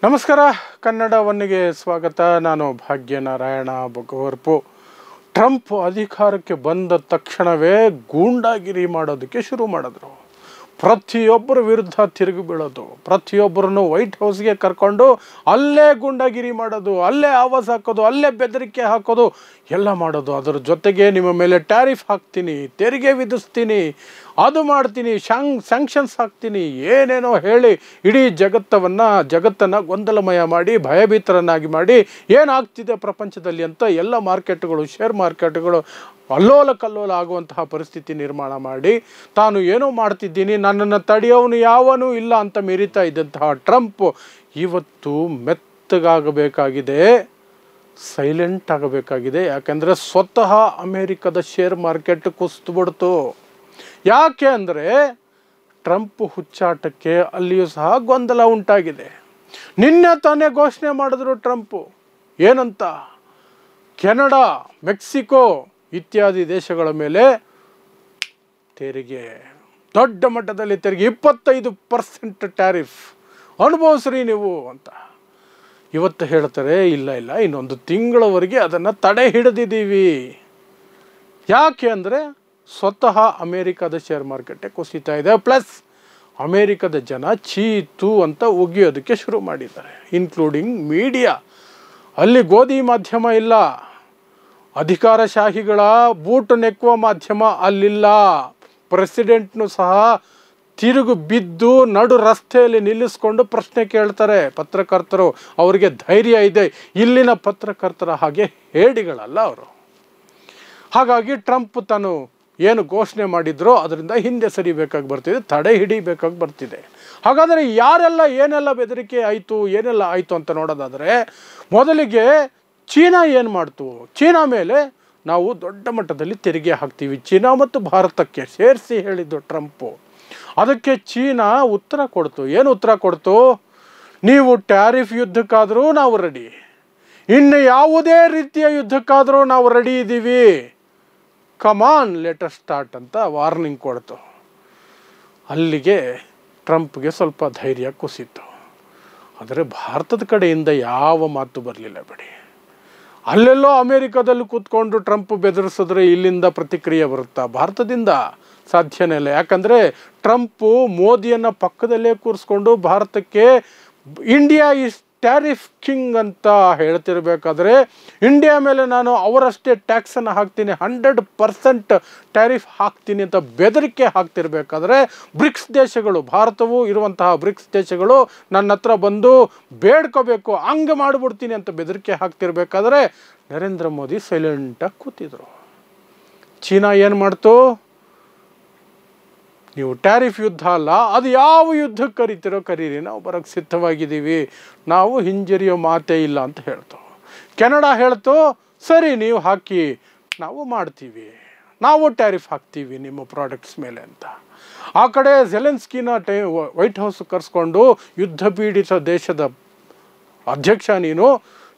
ನಮಸ್ಕಾರ, ಕನ್ನಡ ಒನ್ನಿಗೆ ಸ್ವಾಗತ. ನಾನು ಭಾಗ್ಯನಾರಾಯಣ ಬೊಗವರ್ಪು. ಟ್ರಂಪ್ ಅಧಿಕಾರಕ್ಕೆ ಬಂದ ತಕ್ಷಣವೇ ಗೂಂಡಾಗಿರಿ ಮಾಡೋದಕ್ಕೆ ಶುರು ಮಾಡಿದ್ರು. ಪ್ರತಿಯೊಬ್ಬರ ವಿರುದ್ಧ ತಿರುಗಿ ಬೀಳೋದು, ಪ್ರತಿಯೊಬ್ಬರನ್ನು ವೈಟ್ ಹೌಸ್ಗೆ ಕರ್ಕೊಂಡು ಅಲ್ಲೇ ಗೂಂಡಾಗಿರಿ ಮಾಡೋದು, ಅಲ್ಲೇ ಆವಾಜ್ ಹಾಕೋದು, ಅಲ್ಲೇ ಬೆದರಿಕೆ ಹಾಕೋದು ಎಲ್ಲ ಮಾಡೋದು. ಅದರ ಜೊತೆಗೆ ನಿಮ್ಮ ಮೇಲೆ ಟ್ಯಾರಿಫ್ ಹಾಕ್ತೀನಿ, ತೆರಿಗೆ ವಿಧಿಸ್ತೀನಿ, ಅದು ಮಾಡ್ತೀನಿ, ಸ್ಯಾಂಕ್ಷನ್ಸ್ ಹಾಕ್ತೀನಿ, ಏನೇನೋ ಹೇಳಿ ಇಡೀ ಜಗತ್ತನ್ನು ಗೊಂದಲಮಯ ಮಾಡಿ ಭಯಭೀತರನ್ನಾಗಿ ಮಾಡಿ ಏನಾಗ್ತಿದೆ ಪ್ರಪಂಚದಲ್ಲಿ ಅಂತ ಎಲ್ಲ ಮಾರ್ಕೆಟ್ಗಳು, ಶೇರ್ ಮಾರ್ಕೆಟ್ಗಳು ಅಲ್ಲೋಲ ಕಲ್ಲೋಲ ಆಗುವಂತಹ ಪರಿಸ್ಥಿತಿ ನಿರ್ಮಾಣ ಮಾಡಿ ತಾನು ಏನೋ ಮಾಡ್ತಿದ್ದೀನಿ, ನನ್ನನ್ನು ತಡೆಯೋನು ಯಾವನೂ ಇಲ್ಲ ಅಂತ ಮೆರಿತಾ ಇದ್ದಂತಹ ಟ್ರಂಪ್ ಇವತ್ತು ಮೆತ್ತಗಾಗಬೇಕಾಗಿದೆ, ಸೈಲೆಂಟ್ ಆಗಬೇಕಾಗಿದೆ. ಯಾಕೆಂದರೆ ಸ್ವತಃ ಅಮೇರಿಕದ ಶೇರ್ ಮಾರ್ಕೆಟ್ ಕುಸಿದ್ಬಿಡ್ತು. ಯಾಕೆ ಅಂದರೆ ಟ್ರಂಪ್ ಹುಚ್ಚಾಟಕ್ಕೆ ಅಲ್ಲಿಯೂ ಸಹ ಗೊಂದಲ ಉಂಟಾಗಿದೆ. ನಿನ್ನೆ ತಾನೇ ಘೋಷಣೆ ಮಾಡಿದ್ರು ಟ್ರಂಪು, ಏನಂತ? ಕೆನಡಾ, ಮೆಕ್ಸಿಕೋ ಇತ್ಯಾದಿ ದೇಶಗಳ ಮೇಲೆ ತೆರಿಗೆ, ದೊಡ್ಡ ಮಟ್ಟದಲ್ಲಿ ತೆರಿಗೆ, 25% ಟ್ಯಾರಿಫ್ ಅನುಭವಿಸ್ರಿ ನೀವು ಅಂತ. ಇವತ್ತು ಹೇಳ್ತಾರೆ ಇಲ್ಲ ಇನ್ನೊಂದು ತಿಂಗಳವರೆಗೆ ಅದನ್ನು ತಡೆ ಹಿಡಿದಿದ್ದೀವಿ. ಯಾಕೆ ಅಂದರೆ ಸ್ವತಃ ಅಮೇರಿಕದ ಶೇರ್ ಮಾರ್ಕೆಟೇ ಕುಸಿತಾ ಇದೆ. ಪ್ಲಸ್ ಅಮೇರಿಕದ ಜನ ಚೀತು ಅಂತ ಉಗಿಯೋದಕ್ಕೆ ಶುರು ಮಾಡಿದ್ದಾರೆ, ಇನ್ಕ್ಲೂಡಿಂಗ್ ಮೀಡಿಯಾ. ಅಲ್ಲಿ ಗೋಧಿ ಮಾಧ್ಯಮ ಇಲ್ಲ, ಅಧಿಕಾರಶಾಹಿಗಳ ಬೂಟು ನೆಕ್ಕುವ ಮಾಧ್ಯಮ ಅಲ್ಲಿಲ್ಲ. ಪ್ರೆಸಿಡೆಂಟ್ನು ಸಹ ತಿರುಗು ಬಿದ್ದು ನಡು ರಸ್ತೆಯಲ್ಲಿ ನಿಲ್ಲಿಸ್ಕೊಂಡು ಪ್ರಶ್ನೆ ಕೇಳ್ತಾರೆ ಪತ್ರಕರ್ತರು. ಅವರಿಗೆ ಧೈರ್ಯ ಇದೆ. ಇಲ್ಲಿನ ಪತ್ರಕರ್ತರ ಹಾಗೆ ಹೇಡಿಗಳಲ್ಲ ಅವರು. ಹಾಗಾಗಿ ಟ್ರಂಪ್ ತಾನು ಏನು ಘೋಷಣೆ ಮಾಡಿದ್ರೋ ಅದರಿಂದ ಹಿಂದೆ ಸರಿಬೇಕಾಗಿ ಬರ್ತಿದೆ, ತಡೆ ಹಿಡಿಬೇಕಾಗಿ ಬರ್ತಿದೆ. ಹಾಗಾದರೆ ಯಾರೆಲ್ಲ ಏನೆಲ್ಲ ಬೆದರಿಕೆ ಆಯಿತು, ಏನೆಲ್ಲ ಆಯಿತು ಅಂತ ನೋಡೋದಾದರೆ, ಮೊದಲಿಗೆ ಚೀನಾ ಏನು ಮಾಡ್ತು? ಚೀನಾ ಮೇಲೆ ನಾವು ದೊಡ್ಡ ಮಟ್ಟದಲ್ಲಿ ತೆರಿಗೆ ಹಾಕ್ತೀವಿ, ಚೀನಾ ಮತ್ತು ಭಾರತಕ್ಕೆ ಸೇರಿಸಿ ಹೇಳಿದ್ದು ಟ್ರಂಪು. ಅದಕ್ಕೆ ಚೀನಾ ಉತ್ತರ ಕೊಡ್ತು. ಏನು ಉತ್ತರ ಕೊಡ್ತು? ನೀವು ಟ್ಯಾರಿಫ್ ಯುದ್ಧಕ್ಕಾದರೂ ನಾವು ರೆಡಿ, ಇನ್ನು ಯಾವುದೇ ರೀತಿಯ ಯುದ್ಧಕ್ಕಾದರೂ ನಾವು ರೆಡಿ ಇದ್ದೀವಿ, ಕಮಾನ್ ಲೆಟ್ ಸ್ಟಾರ್ಟ್ ಅಂತ ವಾರ್ನಿಂಗ್ ಕೊಡ್ತು. ಅಲ್ಲಿಗೆ ಟ್ರಂಪ್ಗೆ ಸ್ವಲ್ಪ ಧೈರ್ಯ ಕುಸಿತು. ಆದರೆ ಭಾರತದ ಕಡೆಯಿಂದ ಯಾವ ಮಾತು ಬರಲಿಲ್ಲ ಬಿಡಿ. ಅಲ್ಲೆಲ್ಲೋ ಅಮೇರಿಕಾದಲ್ಲಿ ಕೂತ್ಕೊಂಡು ಟ್ರಂಪ್ ಬೆದರಿಸಿದ್ರೆ ಇಲ್ಲಿಂದ ಪ್ರತಿಕ್ರಿಯೆ ಬರುತ್ತಾ? ಭಾರತದಿಂದ ಸಾಧ್ಯನೇ ಇಲ್ಲ. ಯಾಕಂದರೆ ಟ್ರಂಪು ಮೋದಿಯನ್ನು ಪಕ್ಕದಲ್ಲೇ ಕೂರಿಸ್ಕೊಂಡು ಭಾರತಕ್ಕೆ ಇಂಡಿಯಾ ಈಸ್ ಟ್ಯಾರಿಫ್ ಕಿಂಗ್ ಅಂತ ಹೇಳ್ತಿರ್ಬೇಕಾದ್ರೆ, ಇಂಡಿಯಾ ಮೇಲೆ ನಾನು ಅವರಷ್ಟೇ ಟ್ಯಾಕ್ಸನ್ನು ಹಾಕ್ತೀನಿ, 100% ಟ್ಯಾರಿಫ್ ಹಾಕ್ತೀನಿ ಅಂತ ಬೆದರಿಕೆ ಹಾಕ್ತಿರ್ಬೇಕಾದ್ರೆ, ಬ್ರಿಕ್ಸ್ ದೇಶಗಳು, ಭಾರತವು ಇರುವಂತಹ ಬ್ರಿಕ್ಸ್ ದೇಶಗಳು ನನ್ನ ಹತ್ರ ಬಂದು ಬೇಡ್ಕೋಬೇಕು, ಹಂಗೆ ಮಾಡಿಬಿಡ್ತೀನಿ ಅಂತ ಬೆದರಿಕೆ ಹಾಕ್ತಿರ್ಬೇಕಾದ್ರೆ ನರೇಂದ್ರ ಮೋದಿ ಸೈಲೆಂಟಾಗಿ ಕೂತಿದ್ರು. ಚೀನಾ ಏನು ಮಾಡ್ತು? ನೀವು ಟ್ಯಾರಿಫ್ ಯುದ್ಧ ಅಲ್ಲ, ಅದು ಯಾವ ಯುದ್ಧಕ್ಕೆ ಕರಿತೀರೋ ಕರೀರಿ, ನಾವು ಬರೋಕ್ಕೆ ಸಿದ್ಧವಾಗಿದ್ದೀವಿ, ನಾವು ಹಿಂಜರಿಯೋ ಮಾತೇ ಇಲ್ಲ ಅಂತ ಹೇಳ್ತು. ಕೆನಡಾ ಹೇಳ್ತು, ಸರಿ ನೀವು ಹಾಕಿ, ನಾವು ಮಾಡ್ತೀವಿ, ನಾವು ಟ್ಯಾರಿಫ್ ಹಾಕ್ತೀವಿ ನಿಮ್ಮ ಪ್ರಾಡಕ್ಟ್ಸ್ ಮೇಲೆ ಅಂತ. ಆ ಕಡೆ ಝೆಲೆನ್ಸ್ಕಿನ ವೈಟ್ ಹೌಸ್ ಕರೆಸ್ಕೊಂಡು, ಯುದ್ಧ ಪೀಡಿತ ದೇಶದ ಅಧ್ಯಕ್ಷ ನೀನು,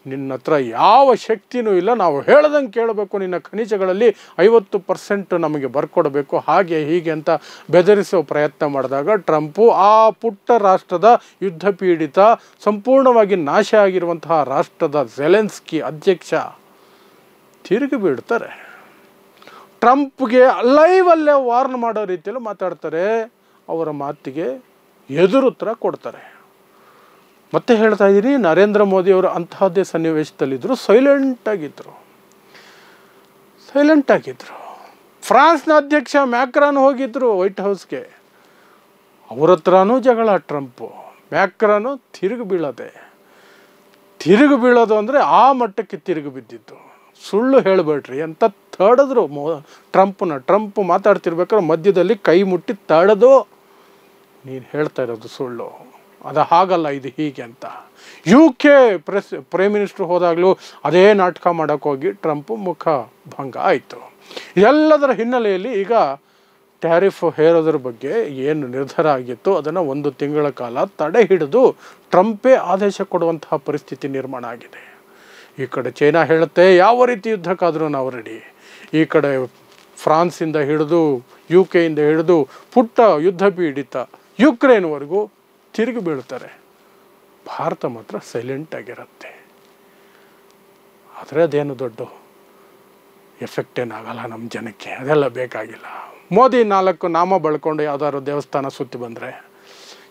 ನಿನ್ನ ಹತ್ರ ಯಾವ ಶಕ್ತಿನೂ ಇಲ್ಲ, ನಾವು ಹೇಳ್ದಂಗೆ ಕೇಳಬೇಕು, ನಿನ್ನ ಖನಿಜಗಳಲ್ಲಿ 50% ನಮಗೆ ಬರ್ಕೊಡಬೇಕು, ಹಾಗೆ ಹೀಗೆ ಅಂತ ಬೆದರಿಸೋ ಪ್ರಯತ್ನ ಮಾಡಿದಾಗ ಟ್ರಂಪು ಆ ಪುಟ್ಟ ರಾಷ್ಟ್ರದ ಯುದ್ಧ ಪೀಡಿತ, ಸಂಪೂರ್ಣವಾಗಿ ನಾಶ ಆಗಿರುವಂತಹ ರಾಷ್ಟ್ರದ ಝೆಲೆನ್ಸ್ಕಿ ಅಧ್ಯಕ್ಷ ತಿರುಗಿ ಬೀಳ್ತಾರೆ. ಟ್ರಂಪ್ಗೆ ಲೈವಲ್ಲೇ ವಾರ್ನ್ ಮಾಡೋ ರೀತಿಯಲ್ಲಿ ಮಾತಾಡ್ತಾರೆ, ಅವರ ಮಾತಿಗೆ ಎದುರುತ್ತರ ಕೊಡ್ತಾರೆ. ಮತ್ತೆ ಹೇಳ್ತಾ ಇದ್ದೀನಿ, ನರೇಂದ್ರ ಮೋದಿಯವರು ಅಂತಹದ್ದೇ ಸನ್ನಿವೇಶದಲ್ಲಿದ್ದರು, ಸೈಲೆಂಟ್ ಆಗಿದ್ದರು. ಫ್ರಾನ್ಸ್ನ ಅಧ್ಯಕ್ಷ ಮ್ಯಾಕ್ರಾನ್ ಹೋಗಿದ್ದರು ವೈಟ್ ಹೌಸ್ಗೆ, ಅವ್ರ ಹತ್ರನೂ ಜಗಳ ಟ್ರಂಪು. ಮ್ಯಾಕ್ರಾನು ತಿರುಗಿ ಬೀಳೋದು ಅಂದರೆ ಆ ಮಟ್ಟಕ್ಕೆ ತಿರುಗಿ ಬಿದ್ದಿತ್ತು. ಸುಳ್ಳು ಹೇಳಬೇಡ್ರಿ ಅಂತ ತಡೆದ್ರು ಟ್ರಂಪ್ ಮಾತಾಡ್ತಿರ್ಬೇಕಾದ್ರೆ ಮಧ್ಯದಲ್ಲಿ ಕೈ ಮುಟ್ಟಿ ತಡೆದು, ನೀನು ಹೇಳ್ತಾ ಇರೋದು ಸುಳ್ಳು, ಅದು ಹಾಗಲ್ಲ, ಇದು ಹೀಗೆ ಅಂತ. UK ಪ್ರೈಮ್ ಮಿನಿಸ್ಟರ್ ಹೋದಾಗಲೂ ಅದೇ ನಾಟಕ ಮಾಡೋಕ್ಕೋಗಿ ಟ್ರಂಪ್ ಮುಖ ಭಂಗ ಆಯಿತು. ಎಲ್ಲದರ ಹಿನ್ನೆಲೆಯಲ್ಲಿ ಈಗ ಟ್ಯಾರಿಫ್ ಹೇರೋದ್ರ ಬಗ್ಗೆ ಏನು ನಿರ್ಧಾರ ಆಗಿತ್ತು ಅದನ್ನು 1 ತಿಂಗಳ ಕಾಲ ತಡೆ ಹಿಡಿದು ಟ್ರಂಪೇ ಆದೇಶ ಕೊಡುವಂತಹ ಪರಿಸ್ಥಿತಿ ನಿರ್ಮಾಣ ಆಗಿದೆ. ಈ ಕಡೆ ಚೈನಾ ಹೇಳುತ್ತೆ, ಯಾವ ರೀತಿ ಯುದ್ಧಕ್ಕಾದರೂ ನಾವು ರೆಡಿ. ಈ ಕಡೆ ಫ್ರಾನ್ಸಿಂದ ಹಿಡಿದು UK ಹಿಡಿದು ಪುಟ್ಟ ಯುದ್ಧ ಪೀಡಿತ ಯುಕ್ರೇನ್ವರೆಗೂ ತಿರುಗಿ ಬೀಳ್ತಾರೆ. ಭಾರತ ಮಾತ್ರ ಸೈಲೆಂಟಾಗಿರುತ್ತೆ. ಆದರೆ ಅದೇನು ದೊಡ್ಡ ಎಫೆಕ್ಟ್ ಏನಾಗಲ್ಲ ನಮ್ಮ ಜನಕ್ಕೆ, ಅದೆಲ್ಲ ಬೇಕಾಗಿಲ್ಲ. ಮೋದಿ 4 ನಾಮ ಬಳ್ಕೊಂಡು ಯಾವ್ದಾದ್ರು ದೇವಸ್ಥಾನ ಸುತ್ತಿ ಬಂದರೆ,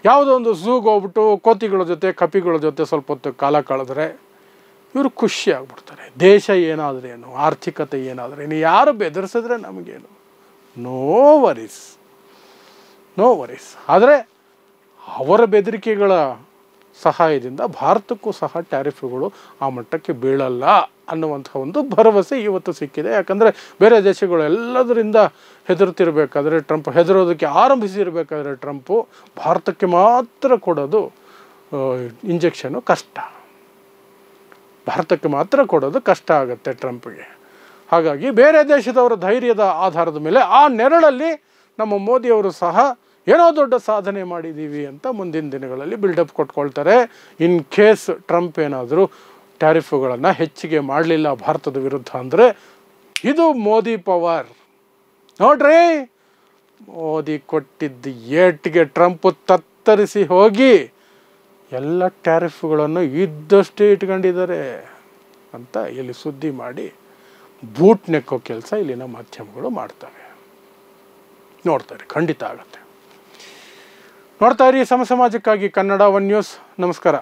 ಯಾವುದೋ ಒಂದು ಝೂಗೆ ಹೋಗ್ಬಿಟ್ಟು ಕೋತಿಗಳ ಜೊತೆ ಕಪಿಗಳ ಜೊತೆ ಸ್ವಲ್ಪ ಹೊತ್ತು ಕಾಲ ಕಳೆದ್ರೆ ಇವರು ಖುಷಿ ಆಗ್ಬಿಡ್ತಾರೆ. ದೇಶ ಏನಾದ್ರೇನು, ಆರ್ಥಿಕತೆ ಏನಾದ್ರೇನು, ಯಾರು ಬೆದರಿಸಿದ್ರೆ ನಮಗೇನು, ನೋ ವರೀಸ್. ಆದರೆ ಅವರ ಬೆದರಿಕೆಗಳ ಸಹಾಯದಿಂದ ಭಾರತಕ್ಕೂ ಸಹ ಟ್ಯಾರಿಫ್ಗಳು ಆ ಮಟ್ಟಕ್ಕೆ ಬೀಳಲ್ಲ ಅನ್ನುವಂಥ ಒಂದು ಭರವಸೆ ಇವತ್ತು ಸಿಕ್ಕಿದೆ. ಯಾಕಂದರೆ ಬೇರೆ ದೇಶಗಳು ಎಲ್ಲದರಿಂದ ಹೆದರ್ತಿರ್ಬೇಕಾದ್ರೆ ಟ್ರಂಪ್, ಹೆದರೋದಕ್ಕೆ ಆರಂಭಿಸಿರ್ಬೇಕಾದ್ರೆ ಟ್ರಂಪು ಭಾರತಕ್ಕೆ ಮಾತ್ರ ಕೊಡೋದು ಇಂಜೆಕ್ಷನು ಕಷ್ಟ, ಭಾರತಕ್ಕೆ ಮಾತ್ರ ಕೊಡೋದು ಕಷ್ಟ ಆಗುತ್ತೆ ಟ್ರಂಪ್ಗೆ. ಹಾಗಾಗಿ ಬೇರೆ ದೇಶದವರ ಧೈರ್ಯದ ಆಧಾರದ ಮೇಲೆ ಆ ನೆರಳಲ್ಲಿ ನಮ್ಮ ಮೋದಿಯವರು ಸಹ ಏನೋ ದೊಡ್ಡ ಸಾಧನೆ ಮಾಡಿದ್ದೀವಿ ಅಂತ ಮುಂದಿನ ದಿನಗಳಲ್ಲಿ ಬಿಲ್ಡಪ್ ಕೊಟ್ಕೊಳ್ತಾರೆ. ಇನ್ ಕೇಸ್ ಟ್ರಂಪ್ ಏನಾದರೂ ಟ್ಯಾರಿಫ್ಗಳನ್ನು ಹೆಚ್ಚಿಗೆ ಮಾಡಲಿಲ್ಲ ಭಾರತದ ವಿರುದ್ಧ ಅಂದರೆ ಇದು ಮೋದಿ ಪವರ್. ನೋಡ್ರಿ, ಮೋದಿ ಕೊಟ್ಟಿದ್ದ ಏಟಿಗೆ ಟ್ರಂಪ್ ತತ್ತರಿಸಿ ಹೋಗಿ ಎಲ್ಲ ಟ್ಯಾರಿಫ್ಗಳನ್ನು ಇದ್ದಷ್ಟೇ ಇಟ್ಕೊಂಡಿದ್ದಾರೆ ಅಂತ ಇಲ್ಲಿ ಸುದ್ದಿ ಮಾಡಿ ಬೂಟ್ ನೆಕ್ಕೋ ಕೆಲಸ ಇಲ್ಲಿನ ಮಾಧ್ಯಮಗಳು ಮಾಡ್ತವೆ. ನೋಡ್ತಾರೆ, ಖಂಡಿತ ಆಗುತ್ತೆ. ನೋಡ್ತಾ ಇರಿ ಸಮಾಜಕ್ಕಾಗಿ ಕನ್ನಡ 1 ನ್ಯೂಸ್. ನಮಸ್ಕಾರ.